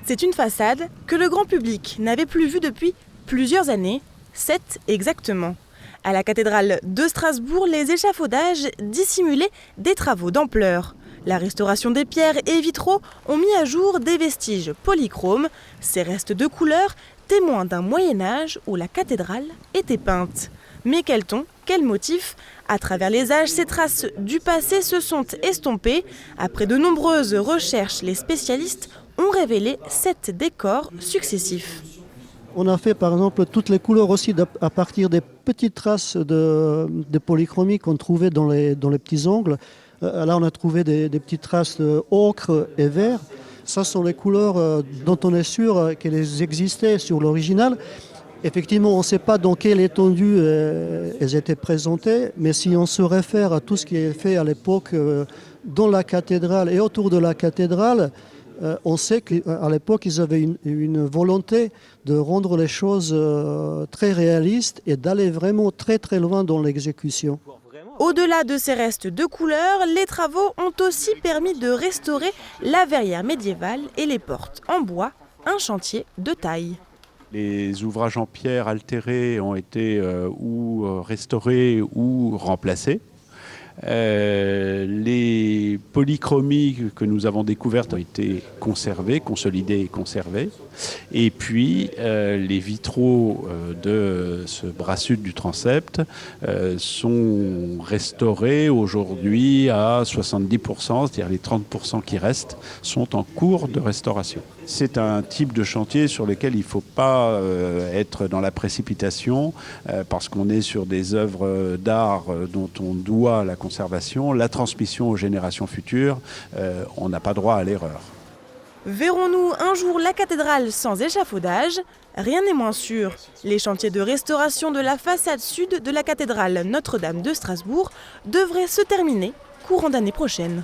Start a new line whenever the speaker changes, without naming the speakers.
C'est une façade que le grand public n'avait plus vue depuis plusieurs années, 7 exactement. À la cathédrale de Strasbourg, les échafaudages dissimulaient des travaux d'ampleur. La restauration des pierres et vitraux ont mis à jour des vestiges polychromes, ces restes de couleur témoins d'un Moyen-Âge où la cathédrale était peinte. Mais quel ton, quel motif? À travers les âges, ces traces du passé se sont estompées. Après de nombreuses recherches, les spécialistes ont révélé 7 décors successifs.
On a fait par exemple toutes les couleurs aussi à partir des petites traces de polychromie qu'on trouvait dans les petits ongles. Là on a trouvé des petites traces ocre et vert. Ça sont les couleurs dont on est sûr qu'elles existaient sur l'original. Effectivement, on ne sait pas dans quelle étendue elles étaient présentées, mais si on se réfère à tout ce qui est fait à l'époque dans la cathédrale et autour de la cathédrale, on sait qu'à l'époque, ils avaient une volonté de rendre les choses très réalistes et d'aller vraiment très très loin dans l'exécution.
Au-delà de ces restes de couleurs, les travaux ont aussi permis de restaurer la verrière médiévale et les portes en bois, un chantier de taille.
Les ouvrages en pierre altérés ont été ou restaurés ou remplacés. Les polychromies que nous avons découvertes ont été conservées, consolidées et conservées. Et puis les vitraux de ce bras sud du transept sont restaurés aujourd'hui à 70%, c'est-à-dire les 30% qui restent sont en cours de restauration. C'est un type de chantier sur lequel il ne faut pas être dans la précipitation parce qu'on est sur des œuvres d'art dont on doit la conservation, la transmission aux générations futures. On n'a pas droit à l'erreur.
Verrons-nous un jour la cathédrale sans échafaudage? Rien n'est moins sûr. Les chantiers de restauration de la façade sud de la cathédrale Notre-Dame de Strasbourg devraient se terminer courant d'année prochaine.